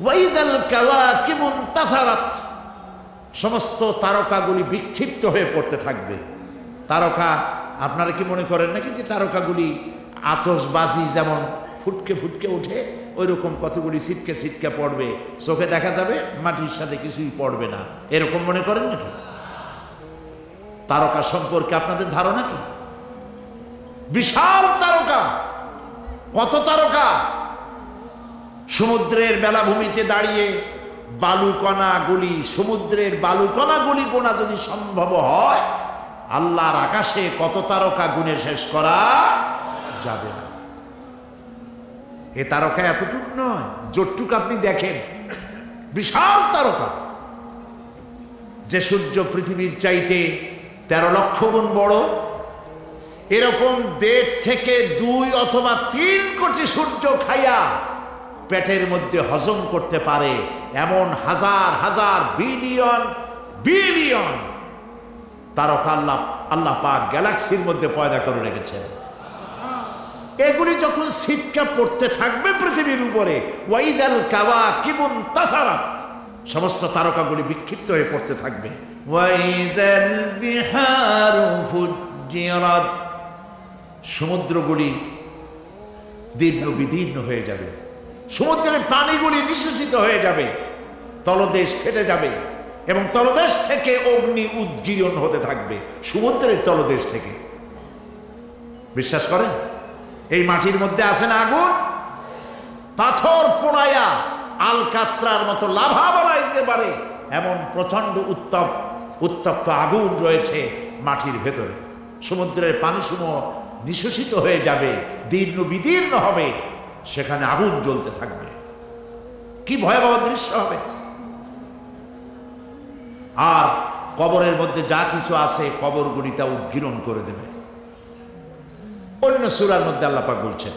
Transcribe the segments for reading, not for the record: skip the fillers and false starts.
ওয়াইদাল কাওয়াকিবু ইনতাসারাত, সমস্ত তারকাগুলি বিক্ষিপ্ত হয়ে পড়তে থাকবে। তারকা, আপনারা কি মনে করেন নাকি যে তারকাগুলি আতশবাজি যেমন ফুটকে ফুটকে ওঠে ওই রকম কতগুলি ছিটকে ছিটকে পড়বে, চোখে দেখা যাবে, মাটির সাথে কিছুই পড়বে না, এরকম মনে করেন নাকি? তারকা সম্পর্কে আপনাদের ধারণা কি? বিশাল তারকা, কত তারকা! সমুদ্রের বেলাভূমিতে দাঁড়িয়ে বালুকণাগুলি, সমুদ্রের বালুকণাগুলি গোনা যদি সম্ভব হয়, আল্লাহর আকাশে কত তারকা গুণে শেষ করা যাবে না। এ তারকা এতটুক নয়, যতটুক আপনি দেখেন বিশাল তারকা, যে সূর্য পৃথিবীর চাইতে 13 লক্ষ গুণ বড়, এরকম 1.5 থেকে 2 অথবা 3 কোটি সূর্য খাইয়া পেটের মধ্যে হজম করতে পারে এমন হাজার হাজার বিলিয়ন বিলিয়ন তারকা আল্লাহ পাক গ্যালাক্সির মধ্যে পয়দা করে রেখেছেন। এগুলি যখন ছিটকা পড়তে থাকবে পৃথিবীর উপরে, ওয়াইদাল কাওয়াকিবু ইনতাসারাত, সমস্ত তারকাগুলি বিক্ষিপ্ত হয়ে পড়তে থাকবে। ওয়াইদাল বিহারু ফুজ্জিরাত, সমুদ্রগুলি দীর্ঘ বিদীর্ণ হয়ে যাবে, সমুদ্রের পানিগুলি নিঃশেষিত হয়ে যাবে, তলদেশ ফেটে যাবে এবং তলদেশ থেকে অগ্নি উদ্গীরণ হতে থাকবে, সমুদ্রের তলদেশ থেকে। বিশ্বাস করেন? এই মাটির মধ্যে আছে না আগুন, পাথর পোড়াইয়া আলকাত্রার মতো লাভা বানাই দিতে পারে এমন প্রচন্ড উত্তপ্ত আগুন রয়েছে মাটির ভেতরে। সমুদ্রের পানিসমূহ নিঃশেষিত হয়ে যাবে, দীর্ণ বিদীর্ণ হবে, সেখানে আগুন জ্বলতে থাকবে। কি ভয়াবহ দৃশ্য হবে! আর কবরের মধ্যে যা কিছু আছে কবরগুলি তা উদ্গীরণ করে দেবে। অন্য সূরার মধ্যে আল্লাহ পাক বলছেন,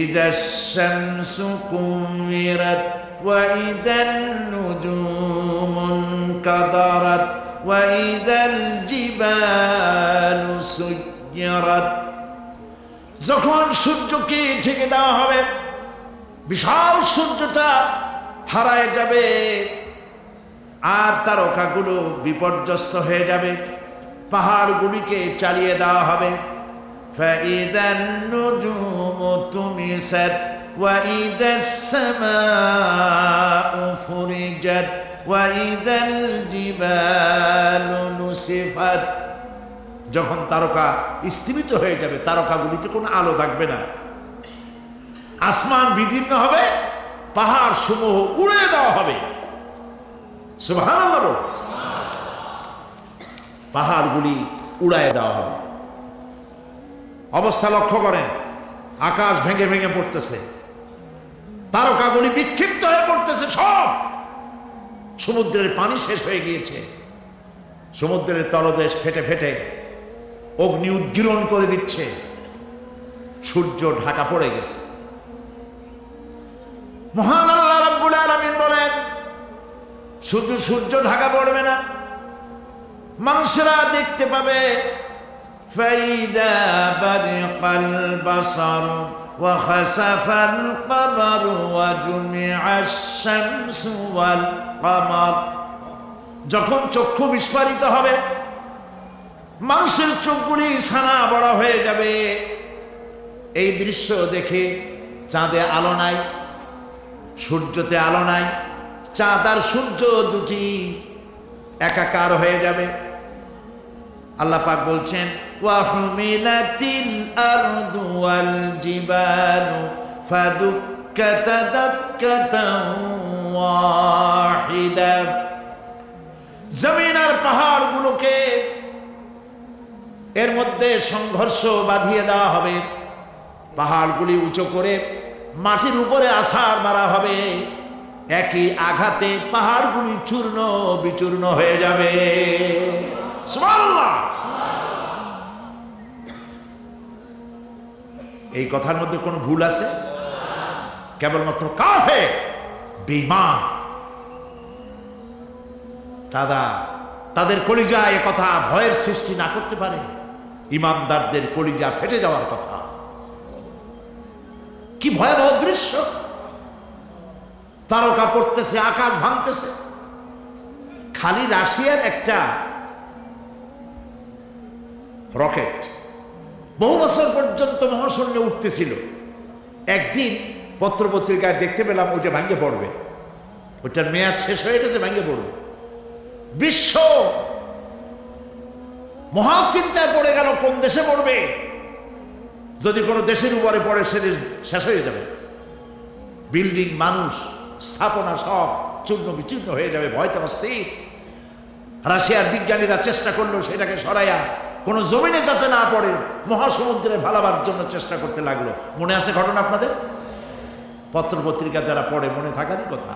ইযাশ শামসু কুমিরাত ওয়া ইযান নুজুমুন কাদারাত ওয়া ইযাল জিবালু সুয়্যিরাত, যখন সূর্যকে ঢেকে দেওয়া হবে, বিশাল সূর্যটা হারায় যাবে আর তারকাগুলো বিপর্যস্ত হয়ে যাবে, পাহাড়গুলিকে চালিয়ে দেওয়া হবে। ফাইদান নুজুমু তুমিসাত ওয়া ইদাস সামাউ ফুরিজাত ওয়া ইদাল জিবালু নুসিফাত, যখন তারকা স্থিমিত হয়ে যাবে, তারকাগুলিতে কোনো আলো থাকবে না, আসমান বিদীর্ণ হবে, পাহাড় সমূহ উড়ে দেওয়া হবে। সুবহানাল্লাহ, পাহাড়গুলি উড়ায় দেওয়া হবে। অবস্থা লক্ষ্য করেন, আকাশ ভেঙে ভেঙে পড়তেছে, তারকাগুলি বিক্ষিপ্ত হয়ে পড়তেছে, সব সমুদ্রের পানি শেষ হয়ে গিয়েছে, সমুদ্রের তলদেশ ফেটে ফেটে অগ্নি উদ্গীরণ করে দিচ্ছে, সূর্য ঢাকা পড়ে গেছে। মহান আল্লাহ রাব্বুল আলামিন বলেন, শুধু সূর্য ঢাকা পড়বে না, মানুষেরা দেখতে পাবে ফাইদা বারিকাল বাসারু ওয়া খাসাফাল কমারু ওয়া জুমিআশ শামসু ওয়াল কমার, যখন চক্ষু বিস্ফারিত হবে, মানুষের চোখগুলি ছানা বড় হয়ে যাবে, এই দৃশ্য দেখে চাঁদে আলো নাই, সূর্যতে আলো নাই, চাঁদ আর সূর্য দুটি একাকার হয়ে যাবে। আল্লাহ পাক বলছেন, ওয়া হুমিলাতিল আরদু ওয়াল জিবালু ফাদুক্কাতা দাক্কাতান ওয়াহিদা, জমিন আর পাহাড়গুলোকে এর মধ্যে সংঘর্ষ বাঁধিয়ে দেওয়া হবে, পাহাড়গুলি উঁচু করে মাটির উপরে আছাড় মারা হবে, একই আঘাতে পাহাড়গুলি চূর্ণ বিচূর্ণ হয়ে যাবে। সুবহানাল্লাহ! এই কথার মধ্যে কোনো ভুল আছে? কেবলমাত্র কাফের বেঈমান তাদের কলিজা এ কথা ভয়ের সৃষ্টি না করতে পারে, ইমানদারদের কলিজা ফেটে যাওয়ার কথা। কি ভয়াবহ দৃশ্য! তারকা পড়তেছে, আকাশ ভাঙতেছে। খালি রাশিয়ার একটা রকেট বহু বছর পর্যন্ত মহাশূন্যে উঠতেছিল। একদিন পত্রপত্রিকায় দেখতে পেলাম ওইটা ভাঙে পড়বে, ওইটার মেয়াদ শেষ হয়ে গেছে, ভাঙে পড়বে। বিশ্ব মহাচিন্তায় পড়ে গেল, কোন দেশে পড়বে? যদি কোনো দেশের উপরে পড়ে সে দেশ শেষ হয়ে যাবে, বিল্ডিং, মানুষ, স্থাপনা সব চূর্ণ বিচূর্ণ হয়ে যাবে, ভয়তে অস্থির। রাশিয়ার বিজ্ঞানীরা চেষ্টা করলো সেটাকে সরাইয়া কোনো জমিনে যাতে না পড়ে মহাসমুদ্রে ভালাবার জন্য চেষ্টা করতে লাগলো। মনে আছে ঘটনা আপনাদের? পত্রপত্রিকা যারা পড়ে মনে থাকারই কথা।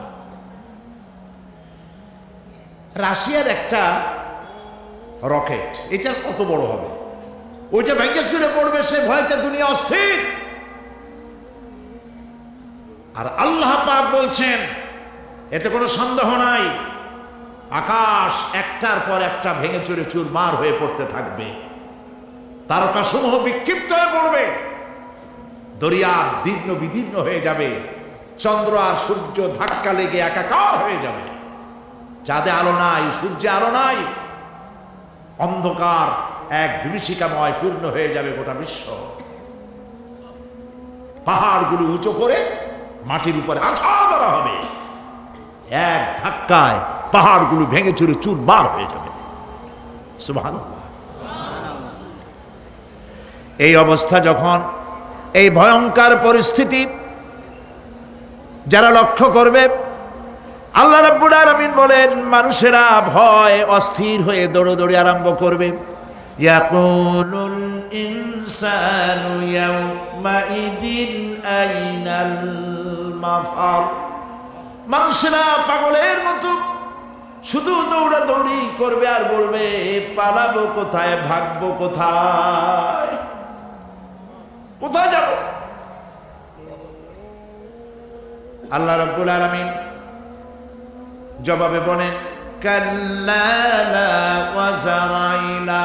রাশিয়ার একটা রকেট, এটা কত বড় হবে, ওইটা ভেঙে চুরে পড়বে, সে ভয়তে দুনিয়া অস্থির। আর আল্লাহ পাক বলছেন এতে কোনো সন্দেহ নাই, আকাশ একটার পর একটা ভেঙে চুরে চুরমার হয়ে পড়তে থাকবে, তারকাসমূহ বিক্ষিপ্ত হয়ে পড়বে, দরিয়া দীর্ণ বিদীর্ণ হয়ে যাবে, চন্দ্র আর সূর্য ধাক্কা লেগে একাকার হয়ে যাবে, চাঁদে আলো নাই, সূর্যে আলো নাই, অন্ধকার এক বিভীষিকাময় পূর্ণ হয়ে যাবে গোটা বিশ্ব। পাহাড়গুলো উঁচু করে মাটির উপরে আছাড় করা হবে, এক ধাক্কায় পাহাড়গুলো ভেঙে চুরে চুরমার হয়ে যাবে। সুবহানাল্লাহ। এই অবস্থা যখন, এই ভয়ঙ্কর পরিস্থিতি যারা লক্ষ্য করবে, আল্লাহ রাব্বুল আলামিন বলেন মানুষেরা ভয় অস্থির হয়ে দৌড়াদৌড়ি আরম্ভ করবে। ইয়াকুলুল ইনসানু ইয়াউমাইদিন আইনাল মাফার। মানুষেরা পাগলের মতো শুধু দৌড়াদৌড়ি করবে আর বলবে পালাবো কোথায়, ভাগবো কোথায়, কোথায় যাব? আল্লাহ রাব্বুল আলামিন জবাবে বলেন কাল্লা লা ওয়াজারা ইলা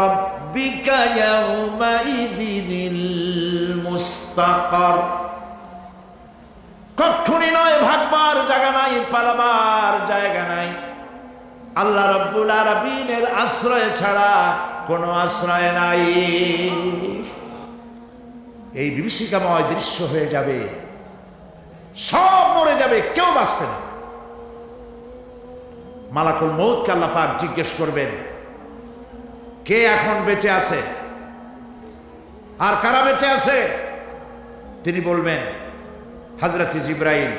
রাব্বিকা ইয়াউমাইদিনিল মুস্তাকার। কখনই নয়, ভাগবার জায়গা নাই, পালাবার জায়গা নাই। আল্লাহ রাব্বুল আলামিনের আশ্রয় ছাড়া কোনো আশ্রয় নাই। এই বিভীষিকাময় দৃশ্য হয়ে যাবে, সব মরে যাবে, কেউ বাঁচবে না। মালাকুল মউতকে আল্লাহ পাক জিজ্ঞেস করবেন কে এখন বেঁচে আছে আর কারা বেঁচে আছে? তিনি বলবেন হযরতে জিবরাইল,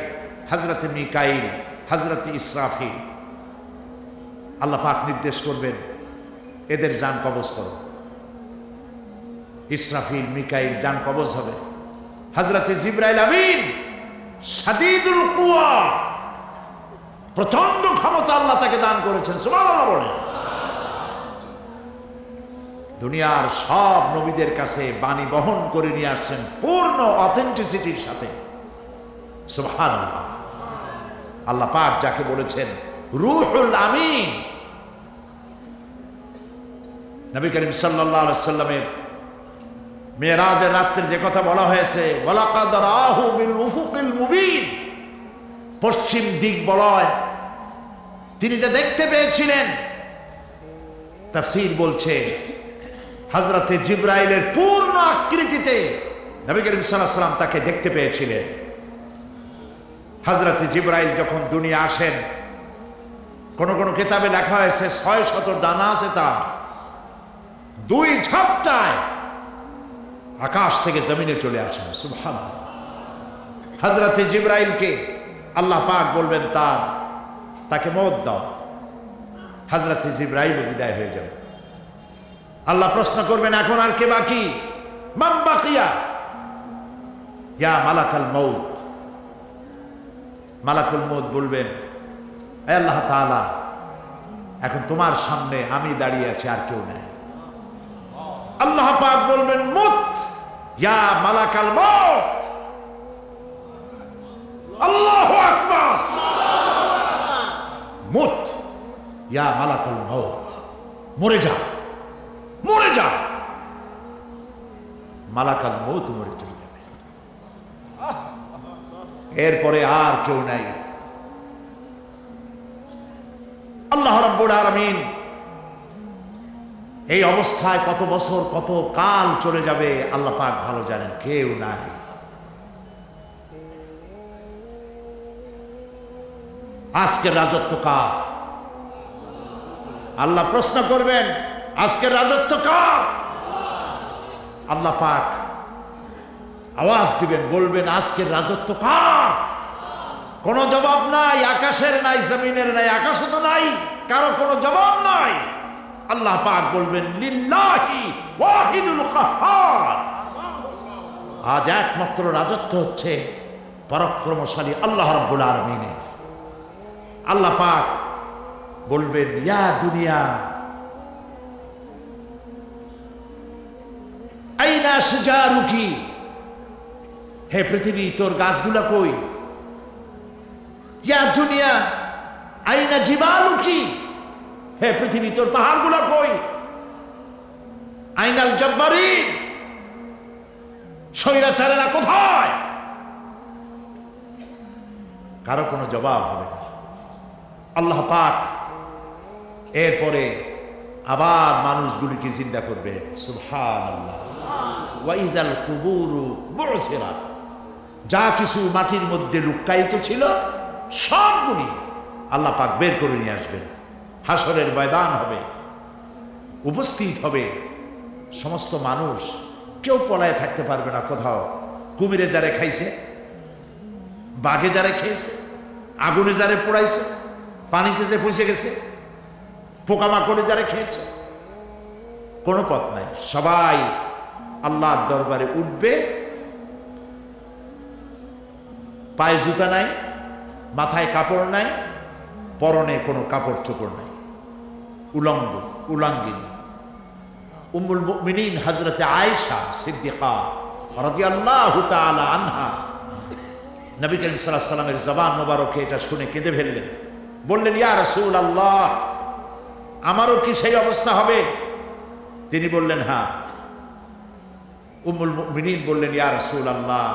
হযরতে মিকাইল, হযরতে ইসরাফিল। আল্লাহ পাক নির্দেশ করবেন এদের জান কবজ করো। ইসরাফিল, মিকাইল জান কবজ হবে। হযরতে জিবরাইল আমিন শাদীদুল কুওয়া, প্রচন্ড ক্ষমতা আল্লাহ তাকে দান করেছেন। সুবহানাল্লাহ বলেন। দুনিয়ার সব নবীদের কাছে বাণী বহন করে নিয়ে আসছেন পূর্ণ অথেন্টিসিটির সাথে। সুবহানাল্লাহ। আল্লাহ পাক যাকে বলেছেন রূহুল আমিন। নবী করিম সাল্লাল্লাহু আলাইহি ওয়াসাল্লামের মেরাজের রাত্রে যে কথা বলা হয়েছে ওয়ালাকাদ রাহু বিল উফুকিল মুবিন, পশ্চিম দিক বলয় তিনি যে দেখতে পেয়েছিলেন, তাফসীর বলছে হযরতে জিবরাইলের পূর্ণ আকৃতিতে নবী করিম সাল্লাল্লাহু আলাইহি ওয়াসাল্লাম তাকে দেখতে পেয়েছিলেন। হযরতে জিবরাইল যখন দুনিয়া আসেন, কোন কোন কিতাবে লেখা হয়েছে 600 ডানা আছে তার, দুই ঝাপটায় আকাশ থেকে জমিনে চলে আসেন। সুবহানাল্লাহ। হযরতে জিবরাইলকে আল্লাহ পাক বলবেন তাকে মওত দাও, হযরতে জিবরাইল বিদায় হয়ে যাবে। আল্লাহ প্রশ্ন করবেন এখন আর কে বাকি? মান বাকিয়া ইয়া মালাকাল মউত। মালাকুল মউত বলবেন হে আল্লাহ তাআলা, এখন তোমার সামনে আমি দাঁড়িয়ে আছি, আর কেউ নাই। আল্লাহ পাক বলবেন মুত ইয়া মালাকাল মউত। আল্লাহু আকবার। মুত ইয়া মালাকুল মউত, মরে যা, মরে যা। মালাকাল মউত মরে চলে যাবে। এরপরে আর কেউ নাই। আল্লাহ রাব্বুল আলামিন এই অবস্থায় কত বছর কত কাল চলে যাবে আল্লাহ পাক ভালো জানেন, কেউ নাই। আজকের রাজত্ব কার? আল্লাহ প্রশ্ন করবেন, আজকের রাজত্ব কার? আল্লাহ পাক আওয়াজ দিবেন, বলবেন আজকের রাজত্ব কার? কোনো জবাব নাই, আকাশের নাই, জমিনের নাই, আকাশও তো নাই, কারো কোনো জবাব নাই। আল্লাহ পাক বলবেন লিল্লাহি ওয়াহিদুল কাহ্হার। আজ একমাত্র রাজত্ব হচ্ছে পরাক্রমশালী আল্লাহ রাব্বুল আলামিনের। আল্লাহ পাক বলবেন ইয়া দুনিয়া আইনা সুজারুকি, হে পৃথিবী তোর গাছগুলা কই? ইয়া দুনিয়া আইনা জিবালুকি, হে পৃথিবী তোর পাহাড়গুলা কই? আইনাল জব্বারিন, স্বৈরাচারেরা কোথায়? কারো কোনো জবাব হবে না। আল্লাহ পাক এরপরে আবার মানুষগুলিকে জিন্দা করবে। সুবহানাল্লাহ। ওয়া ইযাল কুবুরু বু'থিরাত, যা কিছু মাটির মধ্যে লুক্কায়িত ছিল সবগুলি আল্লাহ পাক বের করে নিয়ে আসবেন। হাসরের ময়দান হবে, উপস্থিত হবে সমস্ত মানুষ, কেউ পলায় থাকতে পারবে না কোথাও। কুমিরে যারে খাইছে, বাঘে যারে খেয়েছে, আগুনে যারে পোড়াইছে, পানিতে যে পচে গেছে, পোকামাকড়ে যারা খেয়েছে, কোনো পথ নাই। সবাই আল্লাহর দরবারে উঠবে, পায়ে জুতা নাই, মাথায় কাপড় নাই, পরনে কোনো কাপড় চোপড় নাই, উলঙ্গ উলাঙ্গিনী। উম্মুল মুমিনিন হযরতে আয়েশা সিদ্দিকা রাদিয়াল্লাহু তাআলা আনহা নবী করিম সাল্লাল্লাহু আলাইহি ওয়াসাল্লামের জবান মোবারকে এটা শুনে কেঁদে ফেললেন। বললেন ইয়া রাসূলুল্লাহ, আমারও কি সেই অবস্থা হবে? তিনি বললেন হ্যাঁ। উম্মুল মুমিনিন বললেন ইয়া রাসূলুল্লাহ,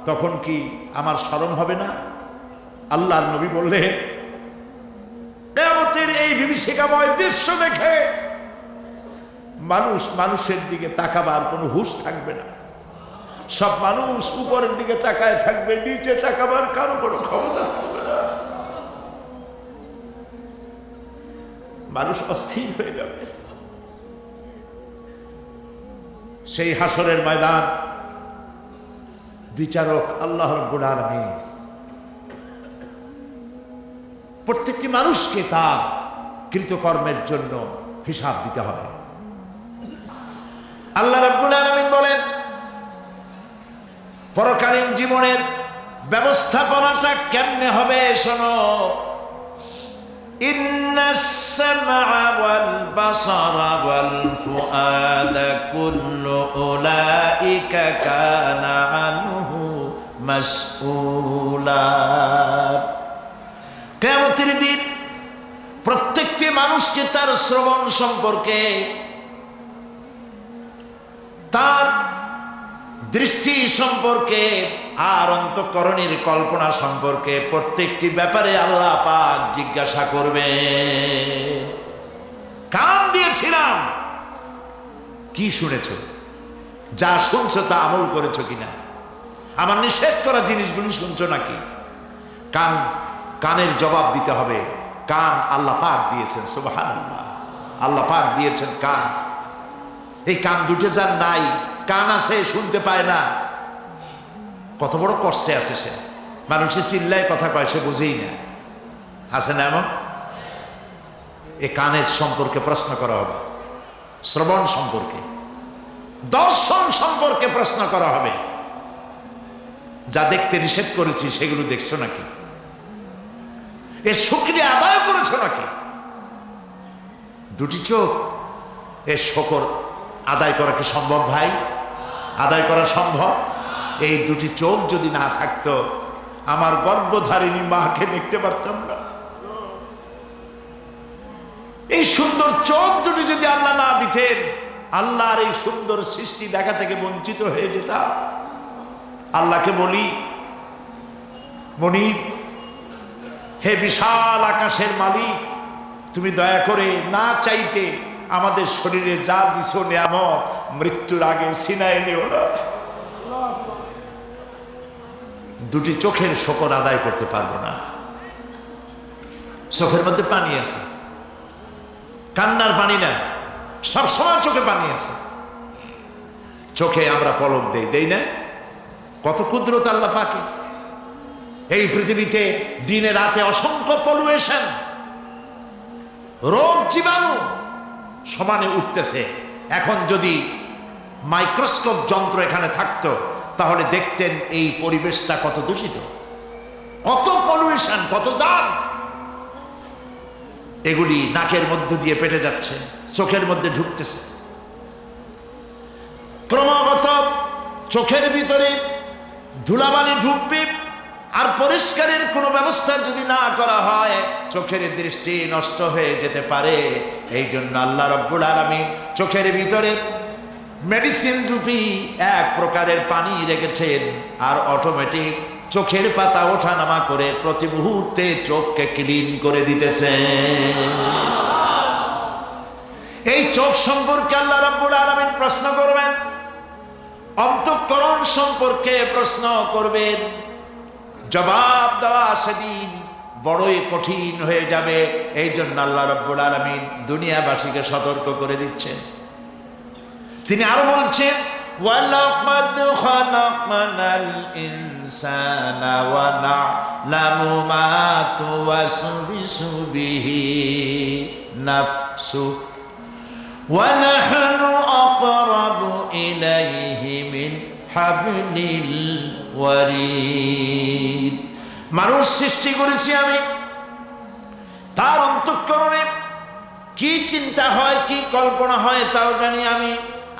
তখন কি আমার স্মরণ হবে না? আল্লাহর নবী বললেন কিয়ামতের এই বিভীষিকাময় দৃশ্য দেখে মানুষ মানুষের দিকে তাকাবার কোনো হুঁশ থাকবে না। সব মানুষ উপরের দিকে তাকায় থাকবে, নিচে তাকাবার কারো কোনো ক্ষমতা থাকবে না। মানুষ অস্থির হয়ে যাবে। সেই হাসরের ময়দান, বিচারক আল্লাহ রাব্বুল আলামিন প্রত্যেকটি মানুষকে তার কৃতকর্মের জন্য হিসাব দিতে হবে। আল্লাহ রাব্বুল আলামিন বলেন পরকালীন জীবনের ব্যবস্থাপনাটা কেমনে হবে শোনো। ইন্নাস সামআ ওয়াল বাসারা ওয়াল ফুআদা কুল্লু উলাইকা কানা আনহু মাসউলা। কিয়ামতের দিন প্রত্যেকটি মানুষকে তার শ্রবণ সম্পর্কে, তার দৃষ্টি সম্পর্কে, আর অন্তঃকরণের কল্পনা সম্পর্কে প্রত্যেকটি ব্যাপারে আল্লাহ পাক জিজ্ঞাসা করবে। কান দিয়েছিলাম, কি শুনেছ? যা শুনছো তা আমল করেছো কিনা? আমার নিষেধ করা জিনিসগুলি শুনছো নাকি? কানের জবাব দিতে হবে। কান আল্লাহ পাক দিয়েছেন, সুবহানাল্লাহ, আল্লাহ পাক দিয়েছেন কান। এই কান দুটো যার নাই, কান আছে শুনতে পায় না, কত বড় কষ্টে আছে সে। মানুষের চিল্লায় কথা কয়, সে বুঝেই না। আছে না এমন? এই কানের সম্পর্কে প্রশ্ন করা হবে, শ্রবণ সম্পর্কে, দর্শন সম্পর্কে প্রশ্ন করা হবে। যা দেখতে নিষেধ করেছি সেগুলো দেখছো নাকি? এর শুকরিয়া আদায় করেছো নাকি? দুটি চোখ, এর শকর আদায় করা কি সম্ভব ভাই? আদায় করা সম্ভব? এই দুটি চোখ যদি না থাকতো আমার গর্ভধারিণী মাকে দেখতে পারতাম না। এই সুন্দর চোখ দুটি যদি আল্লাহ না দিতেন, আল্লাহর এই সুন্দর সৃষ্টি দেখা থেকে বঞ্চিত হয়ে যেতাম। আল্লাহকে বলি মনিব, হে বিশাল আকাশের মালিক, তুমি দয়া করে না চাইতে আমাদের শরীরে যা দিছো নিয়ামত মৃত্যুর আগে সিনায় নিও না। দুটি চোখের শকর আদায় করতে পারবো না। চোখের মধ্যে পানি আছে, কান্নার পানি না, সবসময় চোখে পানি আছে। চোখে আমরা পলক দেই না? কত কুদরত আল্লাহ পাকে। এই পৃথিবীতে দিনে রাতে অসংখ্য পলুয়েশন, রোগ জীবাণু সমানে উঠতেছে। এখন যদি মাইক্রোস্কোপ যন্ত্র এখানে থাকতো তাহলে দেখতেন এই পরিবেশটা কত দূষিত, কত পলুয়েশন, কত জাম। এগুলি নাকের মধ্য দিয়ে পেটে যাচ্ছে, চোখের মধ্যে ঢুকতেছে। ক্রমাগত চোখের ভিতরে ধুলাবালি ঢুকবে, আর পরিষ্কারের কোনো ব্যবস্থা যদি না করা হয় চোখের দৃষ্টি নষ্ট হয়ে যেতে পারে। এই জন্য আল্লাহ রাব্বুল আলামিন চোখের ভিতরে মেডিসিন রূপী এক প্রকারের পানি রেখেছেন, আর অটোমেটিক চোখের পাতা ওঠানামা করে প্রতি মুহূর্তে চোখকে ক্লিন করে দিতেছে। এই চোখ সম্পর্কে আল্লাহ রাব্বুল আলামিন প্রশ্ন করবেন, অন্তঃকরণ সম্পর্কে প্রশ্ন করবেন। জবাব দেওয়া সেদিন বড়ই কঠিন হয়ে যাবে। এই জন্য আল্লাহ রাব্বুল আলামিন দুনিয়াবাসীকে সতর্ক করে দিচ্ছেন। তিনি আরো বলছেন, ওয়ালাকাদ খালাকনাল ইনসানা ওয়া না'লামু মা তুওয়াসবিসু বিহি নাফসু ওয়া নাহনু আকরাবু ইলাইহি মিন হাবলিল ওয়ারিদ। মানুষ সৃষ্টি করেছি আমি, তার অন্তঃকরণে কি চিন্তা হয়, কি কল্পনা হয় তাও জানি আমি।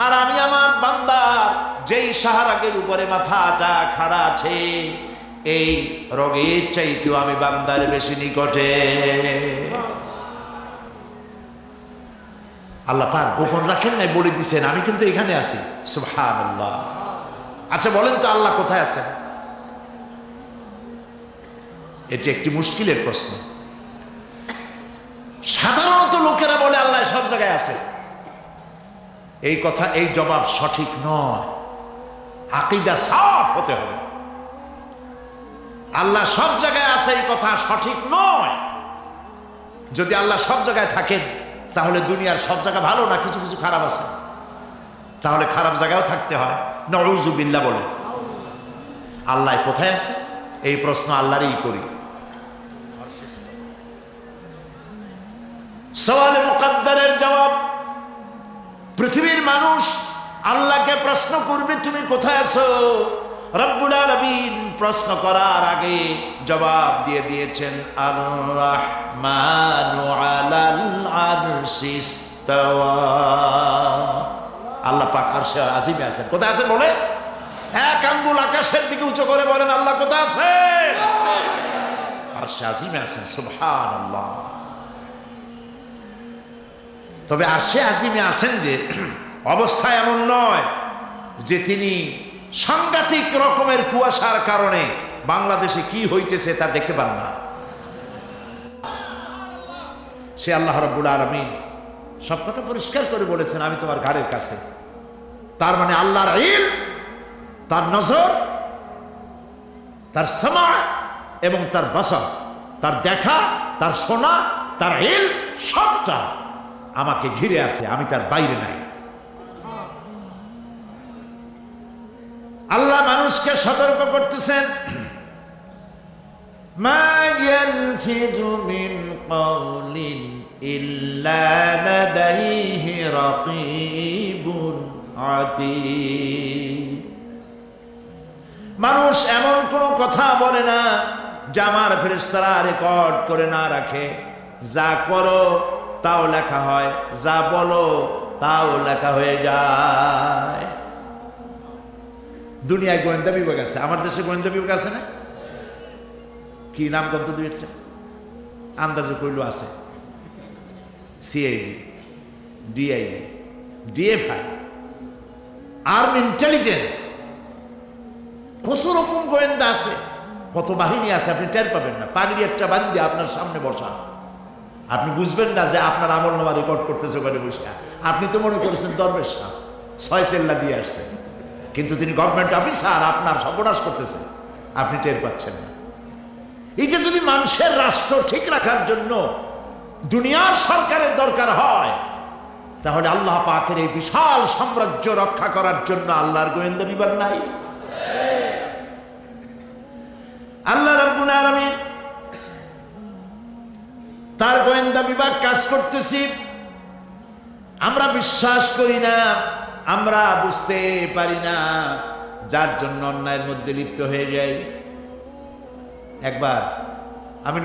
আর আমি আমার বান্দার যেই সাহারাগের উপরে মাথাটা খাড়া আছে, এই রোগের চাইতেও আমি বান্দার বেশি নিকটে। আল্লাহ পাক গোপন রাখেন নাই, বলে দিচ্ছেন আমি কিন্তু এখানে আছি। সুবহানাল্লাহ। আচ্ছা বলেন তো আল্লাহ কোথায় আছেন? এটি একটি মুশকিলের প্রশ্ন। সাধারণত লোকেরা বলে আল্লাহ সব জায়গায় আছে। এই কথা, এই জবাব সঠিক নয়। আকীদা সাফ হতে হবে। আল্লাহ সব জায়গায় আছে এই কথা সঠিক নয়। যদি আল্লাহ সব জায়গায় থাকেন তাহলে দুনিয়ার সব জায়গা ভালো না, কিছু কিছু খারাপ আছে। তাহলে খারাপ জায়গায়ও থাকতে হয়। নাউযুবিল্লাহ বলে। আল্লাহ কোথায় আছে এই প্রশ্ন আল্লাহরই করি। সওয়ালে মুকদ্দারের জবাব, পৃথিবীর মানুষ আল্লাহকে প্রশ্ন করবে তুমি কোথায় আছো। রব্বুল আলামিন প্রশ্ন করার আগে জবাব দিয়ে দিয়েছেন, আর রাহমানু আলাল আরশি ইস্তাওয়া। আল্লাহ পাক আরশে আজিমে আছেন। কোথায় আছেন বলে? এক আঙ্গুল আকাশের দিকে উঁচু করে বলেন আল্লাহ কোথায় আছেন? আরশে আজিমে আছেন। সুবহানাল্লাহ। তবে আরশে আজিমে আছেন যে অবস্থা এমন নয় যে তিনি সাংঘাতিক রকমের কুয়াশার কারণে বাংলাদেশে কি হইতেছে তা দেখতে পান না। সে আল্লাহ রাব্বুল আলামিন সব কথা পরিষ্কার করে বলেছেন, আমি তোমার ঘাড়ের কাছে। তার মানে আল্লাহর ইলম, তার নজর, তার সামা এবং তার বসর, তার দেখা, তার শোনা, তার ইলম সবটা আমাকে ঘিরে আছে, আমি তার বাইরে নাই। আল্লাহ মানুষকে সতর্ক করতেছেন, মা ইয়ালফিযু মিন কাওলিন ইল্লা লাদাইহি রাকীবুন আতীদ। মানুষ এমন কোনো কথা বলে না যা আমার ফেরেশতারা রেকর্ড করে না রাখে। যা করো তাও লেখা হয়, যা বলো তাও লেখা হয়ে যায়। দুনিয়ায় গোয়েন্দা বিভাগ আছে, আমার দেশে গোয়েন্দা বিভাগ আছে না? কি নাম কত দুই একটা আন্দাজে কইল আছে। CID, DID, DFI, army intelligence, কত রকম গোয়েন্দা আছে। কত বাহিনী আছে আপনি টের পাবেন না। পাগড়ি একটা বান্ধে আপনার সামনে বসা, আপনি বুঝবেন না যে আপনার আমলনামা রেকর্ড করতেছে ওখানে বসে। আপনি তো মনে করেছেন দরবেশ সাহেব 6 চেল্লা দিয়ে আসছেন, কিন্তু তিনি গভর্নমেন্ট অফিসার, আপনার সর্বনাশ করতেছেন, আপনি টের পাচ্ছেন না। এই যে যদি মানুষের রাষ্ট্র ঠিক রাখার জন্য দুনিয়ার সরকারের দরকার হয়, তাহলে আল্লাহ পাকের এই বিশাল সাম্রাজ্য রক্ষা করার জন্য আল্লাহর গোয়েন্দা বিভাগ নাই? আল্লাহ রাব্বুল আলামিন তার গোয়েন্দা বিভাগ কাজ করতেছি, আমরা বিশ্বাস করি না, আমরা বুঝতে পারি না, যার জন্য অন্যায়ের মধ্যে লিপ্ত হয়ে যাই। একবার আমি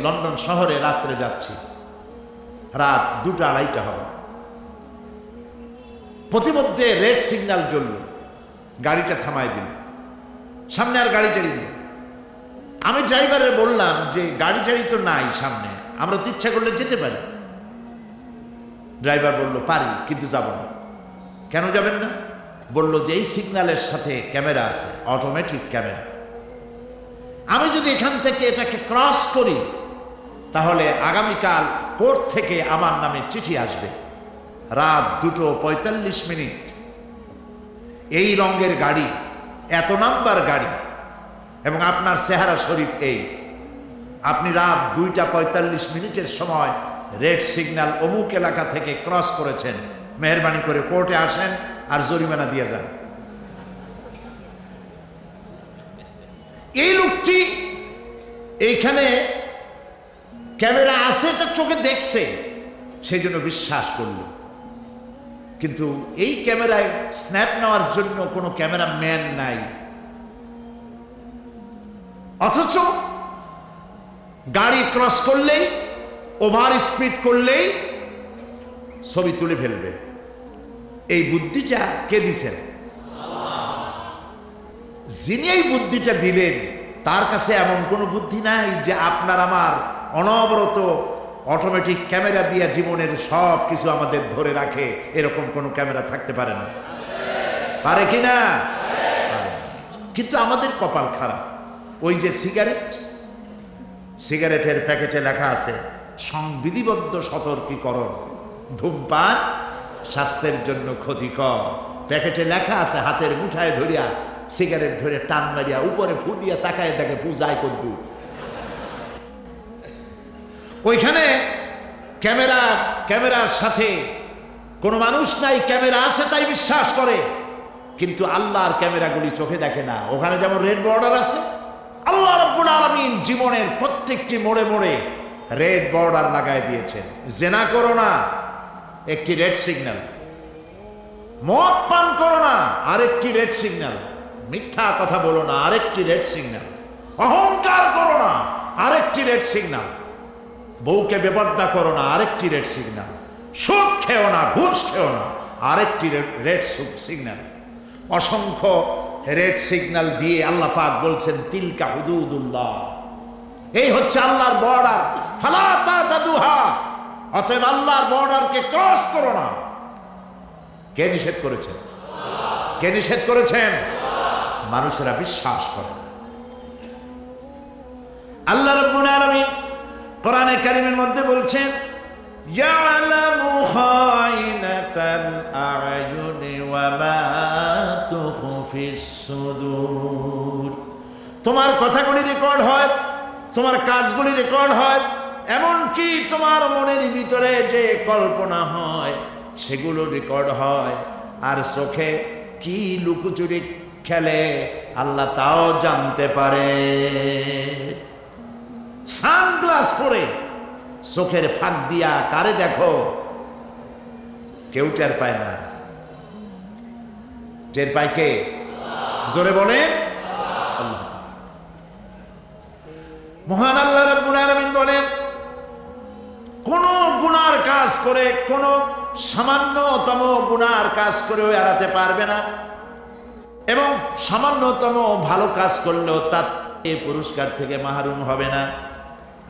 লন্ডন শহরে রাত্রে যাচ্ছি, রাত 2টা-2:30 হবে। প্রতিমধ্যে রেড সিগন্যাল জ্বলল, গাড়িটা থামায় দিল, সামনে আর গাড়ি টাড়ি নেই। আমি ড্রাইভারের বললাম যে গাড়ি টাড়ি তো নাই সামনে, আমরা তো ইচ্ছা করলে যেতে পারি। ড্রাইভার বলল পারি, কিন্তু যাব না। কেন যাবেন না? বলল যে এই সিগন্যালের সাথে ক্যামেরা আছে, অটোমেটিক ক্যামেরা। আমি যদি এখান থেকে এটাকে ক্রস করি, তাহলে আগামীকাল কোর্ট থেকে আমার নামে চিঠি আসবে। রাত 2:45, এই রঙের গাড়ি, এত নাম্বার গাড়ি, এবং আপনার চেহারা শরীফ এই, আপনি রাত 2:45 সময় রেড সিগন্যাল অমুক এলাকা থেকে ক্রস করেছেন, মেহরবানি করে কোর্টে আসেন আর জরিমানা দিয়ে যান। এই লোকটি এইখানে ক্যামেরা আছে, এটা চোখে দেখছে, সেই জন্য বিশ্বাস করল। কিন্তু এই ক্যামেরায় স্ন্যাপ নেওয়ার জন্য কোনো ক্যামেরাম্যান নাই, অথচ গাড়ি ক্রস করলেই, ওভার স্পিড করলেই ছবি তুলে ফেলবে। এই বুদ্ধিটা কে দিছেন? যিনি এই বুদ্ধিটা দিলেন, তার কাছে এমন কোনো বুদ্ধি নাই যে আপনার আমার অনবরত অটোমেটিক ক্যামেরা দিয়ে জীবনের সব কিছু আমাদের ধরে রাখে, এরকম কোনো ক্যামেরা থাকতে পারে না? পারে কি না? কিন্তু আমাদের কপাল খারাপ। ওই যে সিগারেটের প্যাকেটে লেখা আছে সংবিধিবদ্ধ সতর্কীকরণ, ধূমপান স্বাস্থ্যের জন্য ক্ষতিকর। প্যাকেটে লেখা আছে, হাতের মুঠায় ধরিয়া সিগারেট ধরে টান মারিয়া উপরে ফু দিয়া তাকায় দেখে ফু যায় কদ্দুর। ওইখানে ক্যামেরার সাথে কোনো মানুষ নাই, ক্যামেরা আছে তাই বিশ্বাস করে, কিন্তু আল্লাহর ক্যামেরাগুলি চোখে দেখে না। ওখানে যেমন রেড বর্ডার আছে, আল্লাহ রাব্বুল আলামিন জীবনের প্রত্যেকটি মোড়ে মোড়ে রেড বর্ডার লাগায় দিয়েছেন। জেনা করো না, একটি রেড সিগন্যাল। মদ পান করো না, আরেকটি রেড সিগন্যাল। মিথ্যা কথা বলো না, আরেকটি রেড সিগন্যাল। অহংকার করো না, আরেকটি রেড সিগন্যাল। বউকে বেপরদা করো না, আরেকটি রেড সিগন্যাল। সুদ খেও না, ঘুষ খেও না, আরেকটি রেড সিগন্যাল। অসংখ্য রেড সিগন্যাল দিয়ে আল্লাহ পাক বলছেন তিলকা হুদুদুল্লাহ, এই হচ্ছে আল্লাহর বর্ডার, ফালা তাতাদুহা, অতএব আল্লাহর বর্ডারকে ক্রস করো না। কে নিষেধ করেছেন? কে নিষেধ করেছেন? মানুষেরা বিশ্বাস করে না। আল্লাহ রাব্বুল আলামিন কোরআনে কারীমের মধ্যে বলছেন ইয়ালামু খায়িনাতাল আ'য়ুনি ওয়া মা তুখফিস সুদূর। তোমার কথাগুলি রেকর্ড হয়, তোমার কাজগুলি রেকর্ড হয়, এমনকি তোমার মনের ভিতরে যে কল্পনা হয় সেগুলো রেকর্ড হয়। আর চোখে কি লুকোচুরি খেলে আল্লাহ তাও জানতে পারে। সানগ্লাস পরে চোখের ফাঁক দিয়া কারে দেখো, কেউ টের পায় না। টের পায় কে? জোরে বলেন আল্লাহ। মহান আল্লাহ রাব্বুল আলামিন বলেন, কোন গুনার কাজ করে, কোন সামান্যতম গুনার কাজ করেও এড়াতে পারবে না, এবং সামান্যতম ভালো কাজ করলেও তার পুরস্কার থেকে মাহরুম হবে না।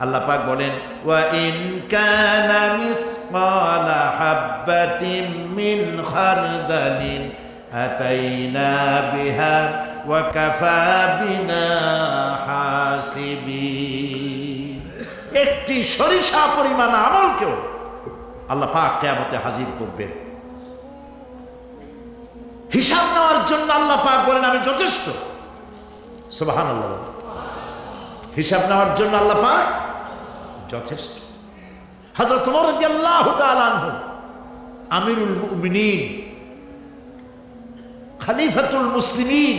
আল্লাহ পাক বলেন ওয়া ইন কানা মিসকালা হাববাতিন মিন খারদালিন আতাইনা বিহা وكفى بنا حاسبين। একটি সরিষা পরিমাণ আমলকেও আল্লাহ পাক কিয়ামতে হাজির করবেন। হিসাব নেওয়ার জন্য আল্লাহ পাক বলেন আমি যথেষ্ট। সুবহানাল্লাহ। হিসাব নেওয়ার জন্য আল্লাহ পাক যথেষ্ট। হযরত ওমর রাদিয়াল্লাহু তাআলা আনহু আমিরুল মুমিনিন খলিফাতুল মুসলিমিন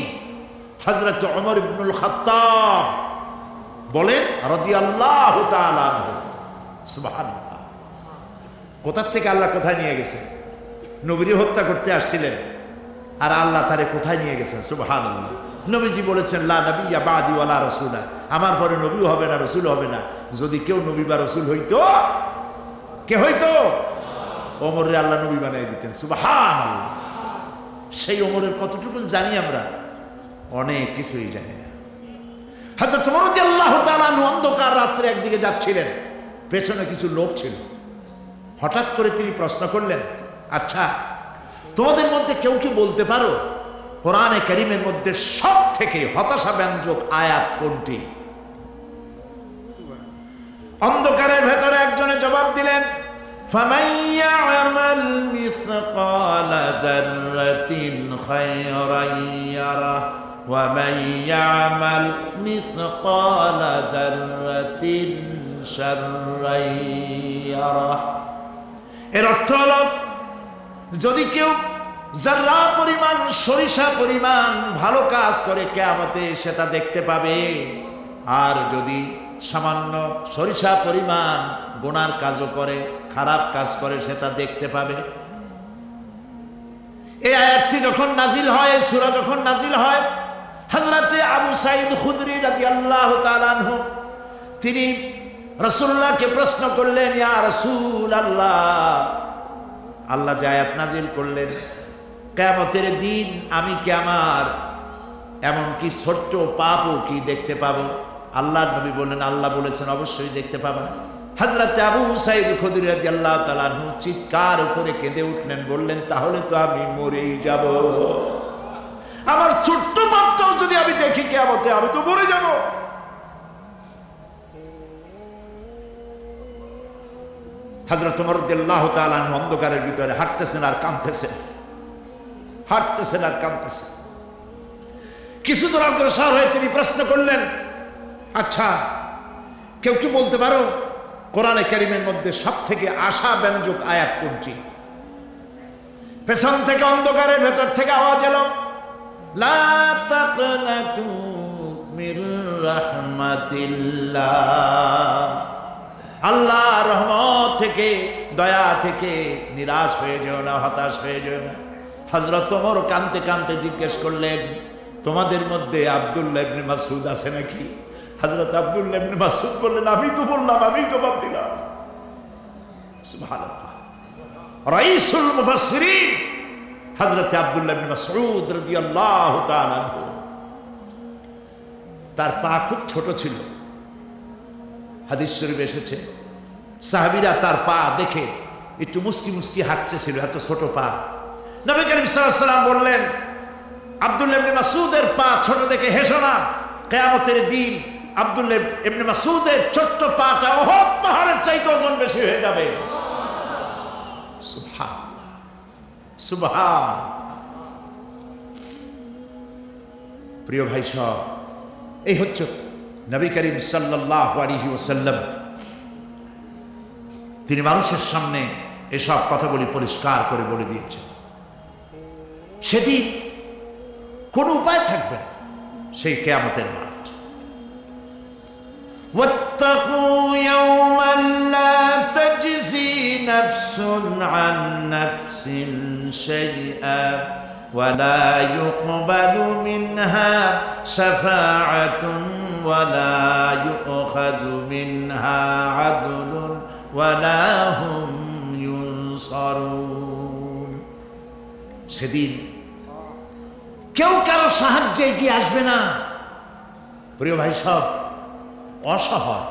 হযরত ওমর ইবনুল খাত্তাব বলেন রাদিয়াল্লাহু তাআলা আনহু, সুবহানাল্লাহ। কোথা থেকে আল্লাহ কোথায় নিয়ে গেছেন? নবীকে হত্যা করতে আসছিলেন, আর আল্লাহ তারে কোথায় নিয়ে গেছেন? সুবহানাল্লাহ। নবীজি বলেছেন লা নবিয়্যা বাদি ওয়ালা রাসূলা, আমার পরে নবীও হবে না, রাসূল হবে না। যদি কেউ নবী বা রাসূল হইতো, কে হইতো? ওমরে আল্লাহ নবী বানিয়ে দিতেন। সুবহানাল্লাহ। সেই ওমরের কতটুকু জানি আমরা? অনেক কিছুই জানি না। হযরত ওমর রাদিয়াল্লাহু তাআলা অন্ধকার রাত্রে একদিকে যাচ্ছিলেন, পেছনে কিছু লোক ছিল। হঠাৎ করে তিনি প্রশ্ন করলেন, আচ্ছা তোমাদের মধ্যে কেউ কি বলতে পারো কোরআনে কারীমের মধ্যে সব থেকে হতাশাব্যঞ্জক আয়াত কোনটি? অন্ধকারের ভেতরে একজনে জবাব দিলেন, ফামান ইয়ামাল মিসকালা যাররাতিন খায়রান ইয়ারা ওয়া মান ইয়ামাল মিসকালা যাররাতিন শাররান ইয়ারা। এর অর্থ হলো যদি কেউ যারা পরিমাণ সরিষা পরিমাণ ভালো কাজ করে কিয়ামতে সেটা দেখতে পাবে, আর যদি সামান্য সরিষা পরিমাণ গুনার কাজও করে, খারাপ কাজ করে, সেটা দেখতে পাবে। এই আয়াতটি যখন নাজিল হয়, সূরা যখন নাজিল হয়, হযরতে আবু সাঈদ খুদরি রাদিয়াল্লাহু তাআলা আনহু তিনি রাসূলুল্লাহকে প্রশ্ন করলেন, ইয়া রাসূলুল্লাহ, আল্লাহ যে আয়াত নাজিল করলেন কিয়ামতের দিন আমি কি আমার এমনকি ছোট্ট পাপও কি দেখতে পাবো? আল্লাহর নবী বললেন, আল্লাহ বলেছেন অবশ্যই দেখতে পাবা। হযরত আবু সাঈদ খুদরি রাদিয়াল্লাহু তাআলা আনহু চিৎকার করে কেঁদে উঠলেন, বললেন তাহলে তো আমি মরেই যাব। আমার ছোট্ট পাপটাও যদি আমি দেখি কিয়ামতে, আমি তো মরে যাব। হযরত ওমর রাদিয়াল্লাহু তাআলা আনহু অন্ধকারের ভিতরে হাঁটতেছেন আর কাঁদতেছেন, হাঁটতেছেন আর কাঁদতেছেন। কিছু দূর অগ্রসর হয়ে তিনি প্রশ্ন করলেন, আচ্ছা কেউ কি বলতে পারো কোরআনে কারীমের মধ্যে সব থেকে আশাব্যঞ্জক আয়াত কোনটি? পেছন থেকে অন্ধকারের ভেতর থেকে আওয়াজ এলো, লা তাকনাতু মির রাহমাতিল্লাহ, আল্লাহর রহমত থেকে, দয়া থেকে নিরাশ হয়ে যেও না, হতাশ হয়ে যেও না। হযরত ওমর কাঁদতে কাঁদতে জিজ্ঞেস করলেন, তোমাদের মধ্যে আব্দুল্লাহ ইবনে মাসউদ আছে নাকি? হযরত আব্দুল্লাহ ইবনে মাসউদ বললেন, আমি তো বললাম, আমি জবাব দিলাম। সুবহানাল্লাহ। রাইসুল মুফাসসিরিন হযরত আব্দুল্লাহ ইবনে মাসউদ রাদিয়াল্লাহু তাআলা আনহু, তার পা খুব ছোট ছিল। হাদিস শরীফে এসেছে সাহাবীরা তার পা দেখে একটু মুস্কি মুস্কি হাঁটতেছিল, এত ছোট পা। নবী করিম সাল্লাল্লাহু আলাইহি ওয়াসাল্লাম বললেন, আব্দুল্লাহ ইবনে মাসউদের পা ছোট দেখে হেসো না, কিয়ামতের দিন আব্দুল্লাহ ইবনে মাসউদের ছোট্ট পাটা উহুদ পাহাড়ের চাইতে ওজন বেশি হয়ে যাবে। সুবহানাল্লাহ, সুবহান। প্রিয় ভাই সব, এই হচ্ছে নবী করিম সাল্লাল্লাহু আলাইহি ওয়াসাল্লাম। তিনি মানুষের সামনে এসব কথাগুলি পরিষ্কার করে বলে দিয়েছেন। সেদিন কোন উপায় থাকবে না, সেই কিয়ামতের মাঠ। ওয়াত্তাকু ইয়াওমান লা তাজজি নাফসুন আন নাফসিন শাইআ ওয়া লা ইউকবালু মিনহা শাফাআতুন ওয়া লা ইউখাযু মিনহা আদলুন ওয়া লা হুম ইউনসারুন। সেদিন কেউ কারো সাহায্যে এগিয়ে আসবে না। প্রিয় ভাই সব, অসহায়,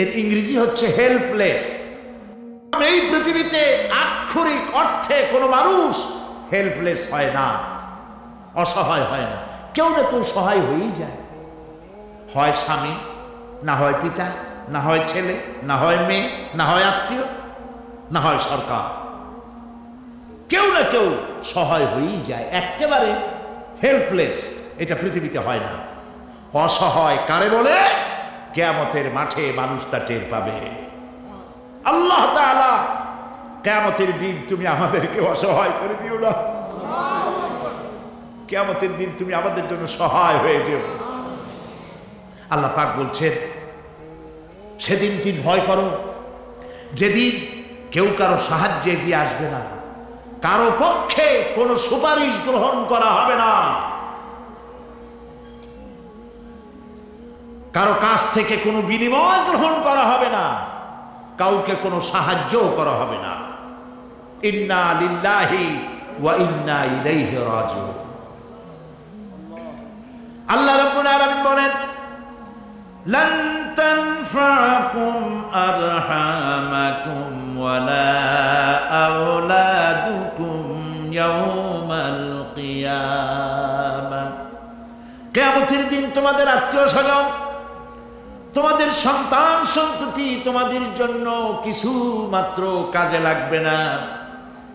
এর ইংরেজি হচ্ছে হেল্পলেস। এই পৃথিবীতে আক্ষরিক অর্থে কোনো মানুষ হেল্পলেস হয় না। অসহায় হয় না, কেউ না কেউ সহায় হয়েই যায়। হয় স্বামী, না হয় পিতা, না হয় ছেলে, না হয় মেয়ে, না হয় আত্মীয়, না হয় সরকার। কেউ না কেউ সহায় হয়েই যায়। একেবারে হেল্পলেস এটা পৃথিবীতে হয় না। অসহায় কারে বলে? কিয়ামতের মাঠে মানুষ তা টের পাবে। আল্লাহ তাআলা কিয়ামতের দিন তুমি আমাদেরকে অসহায় করে দিও না। কিয়ামতের দিন তুমি আমাদের জন্য সহায় হয়ে যেও। আল্লাহ পাক বলছেন, সেদিনটি ভয় করো যেদিন কেউ কারো সাহায্যে এগিয়ে আসবে না, কারো পক্ষে কোনো সুপারিশ গ্রহণ করা হবে না, কারো কাছ থেকে কোনো বিনিময় গ্রহণ করা হবে না, কাউকে কোনো সাহায্যও করা হবে না। ইন্না লিল্লাহি ওয়া ইন্না ইলাইহি রাজিউন। আল্লাহ রাব্বুল আলামিন বলেন, লান তানফাকুম আরহামাকুম ওয়ালা আওলাদুকুম ইয়াওমাল কিয়ামাহ। কিয়ামতের দিন তোমাদের আত্মীয়-স্বজন, তোমাদের সন্তান সন্ততি তোমাদের জন্য কিছু মাত্র কাজে লাগবে না।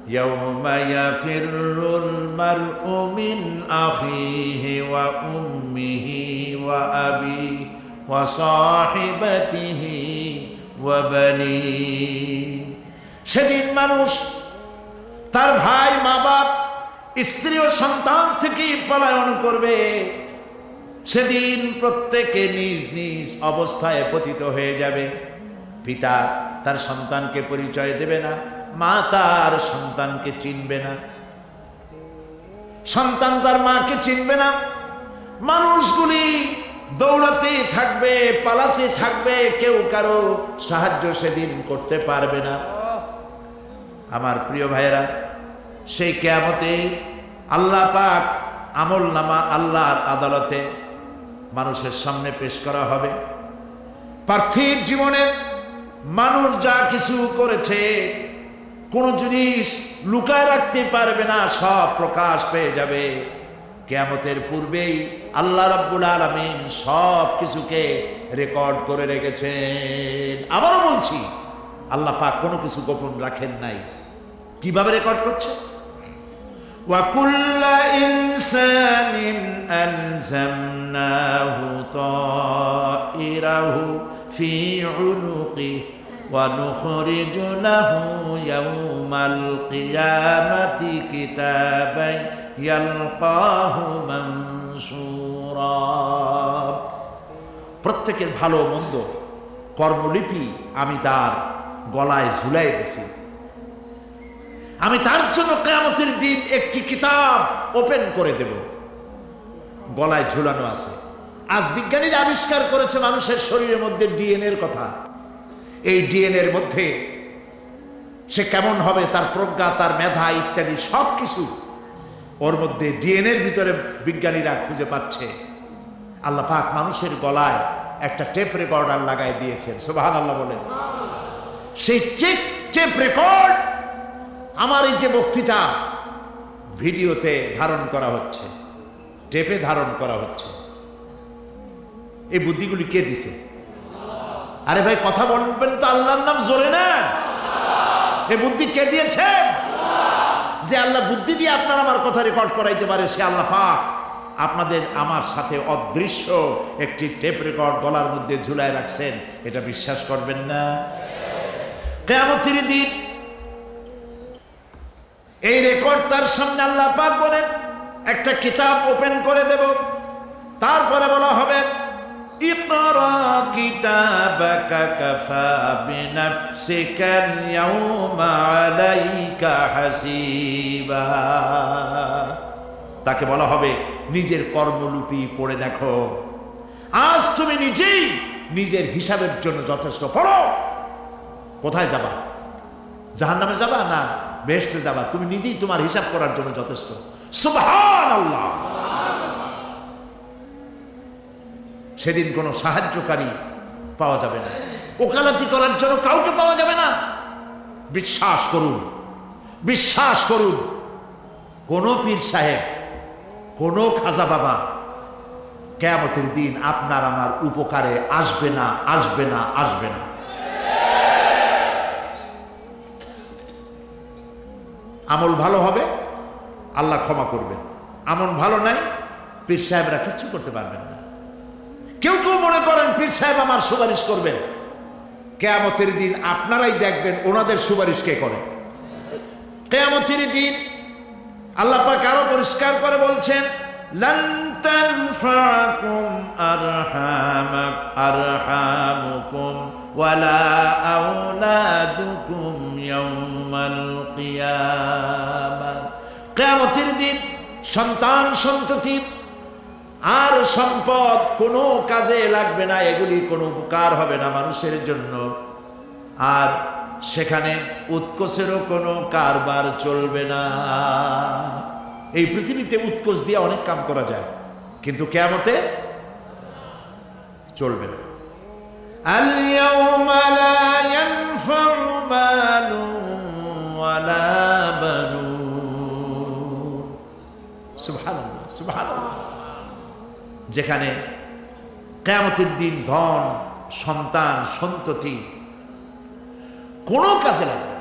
ইয়াউমা ইয়াফিরুল মারউ মিন আখিহি ওয়া উম্মিহি ওয়া আবিহি ওয়া সাহিবাতিহি ওয়া বানিহি। সেদিন মানুষ তার ভাই, মা বাপ, স্ত্রী ও সন্তান থেকে পলায়ন করবে। সেদিন প্রত্যেকে নিজ নিজ অবস্থায় পতিত হয়ে যাবে। পিতা তার সন্তানকে পরিচয় দেবে না, মা তার সন্তানকে চিনবে না, সন্তান তার মাকে চিনবে না। মানুষগুলি দৌড়াতে থাকবে, পালাতে থাকবে, কেউ কারো সাহায্য সেদিন করতে পারবে না। আমার প্রিয় ভাইয়েরা, সেই কিয়ামতে আল্লাহ পাক আমল নামা আল্লাহর আদালতে মানুষের সামনে পেশ করা হবে। পার্থিব জীবনে মানুষ যা কিছু করেছে কোনো জিনিস লুকায় রাখতে পারবে না, সব প্রকাশ পেয়ে যাবে। কিয়ামতের পূর্বেই আল্লাহ রাব্বুল আলামিন সব কিছুকে রেকর্ড করে রেখেছেন। আবারও বলছি, আল্লাহ পাক কোনো কিছু গোপন রাখেন নাই। কিভাবে রেকর্ড করছে? وَكُلَّ إِنسَانٍ أَلْزَمْنَاهُ طَائِرَهُ فِي عُنُقِهِ وَنُخْرِجُ لَهُ يَوْمَ الْقِيَامَةِ كِتَابًا يَلْقَاهُ مَنشُورًا। প্রত্যেকের ভালো মন্দ কর্মলিপি আমি তার গলায় ঝুলাই দিছি। আমি তার জন্য কিয়ামতের দিন একটি কিতাব ওপেন করে দেব, গলায় ঝুলানো আছে। আজ বিজ্ঞানীরা আবিষ্কার করেছে মানুষের শরীরের মধ্যে ডিএনএর কথা। এই ডিএনএর মধ্যে সে কেমন হবে, তার প্রজ্ঞা, তার মেধা ইত্যাদি সব কিছু ওর মধ্যে ডিএনএর ভিতরে বিজ্ঞানীরা খুঁজে পাচ্ছে। আল্লাহ পাক মানুষের গলায় একটা টেপ রেকর্ডার লাগাই দিয়েছেন। সুবহানাল্লাহ বলেন। সেই টেপ রেকর্ড আমার এই যে বক্তৃতা ভিডিওতে ধারণ করা হচ্ছে, টেপে ধারণ করা হচ্ছে, এই বুদ্ধিগুলি কে দিছে? আরে ভাই কথা বলবেন তো আল্লাহর নাম জোরে না। এই বুদ্ধি কে দিয়েছে? যে আল্লাহ বুদ্ধি দিয়ে আপনার আমার কথা রেকর্ড করাইতে পারে, সে আল্লাহ পাক আপনাদের আমার সাথে অদৃশ্য একটি টেপ রেকর্ড গলার মধ্যে ঝুলায় রাখছেন। এটা বিশ্বাস করবেন না? কিয়ামতের দিন এই রেকর্ড তার সামনে আল্লাহ পাক বলেন একটা কিতাব ওপেন করে দেব। তারপরে বলা হবে, ইকরা কিতাবাকা কাফা বিনাফসিকা ইয়াউমা আলাইকা হাসিবা। তাকে বলা হবে, নিজের কর্মলিপি পড়ে দেখো, আজ তুমি নিজেই নিজের হিসাবের জন্য যথেষ্ট। পড়ো। কোথায় যাবা? জাহান্নামে যাবা না বেহেশতে যাবা? তুমি নিজেই তোমার হিসাব করার জন্য যথেষ্ট। সুবহানাল্লাহ। সেদিন কোনো সাহায্যকারী পাওয়া যাবে না, ওকালতি করার জন্য কাউকে পাওয়া যাবে না। বিশ্বাস করুন, বিশ্বাস করুন, কোন পীর সাহেব, কোনো খাজা বাবা কিয়ামতের দিন আপনার আমার উপকারে আসবে না, আসবে না, আসবে না। আমল ভালো হবে, আল্লাহ ক্ষমা করবেন। আমল ভালো নাই, পীর সাহেবরা কিচ্ছু করতে পারবেন না। কেউ কেউ মনে করেন পীর সাহেব আমার সুপারিশ করবেন। কিয়ামতের দিন আপনারাই দেখবেন ওনাদের সুপারিশ কে করে। কিয়ামতের দিন আল্লাহ পাক আরো পরিষ্কার করে বলছেন, লান তানফাকুম আরহামুকুম ওয়ালা আওলাদুকুম ইয়াউমাল কিয়ামাহ। কিয়ামতের দিন সন্তান সন্ততি আর সম্পদ কোনো কাজে লাগবে না, এগুলি কোনো উপকার হবে না মানুষের জন্য। আর সেখানে উৎকোচেরও কোনো কারবার চলবে না। এই পৃথিবীতে উৎকোচ দিয়ে অনেক কাম করা যায়, কিন্তু কিয়ামতে চলবে না। আল ইয়াউমা লা ইয়ানফাউ মালুন ওয়ালা বানুন। সুবহানাল্লাহ, সুবহানাল্লাহ। যেখানে কিয়ামতের দিন ধন, সন্তান, সন্ততি কোনো কাজে লাগবে না।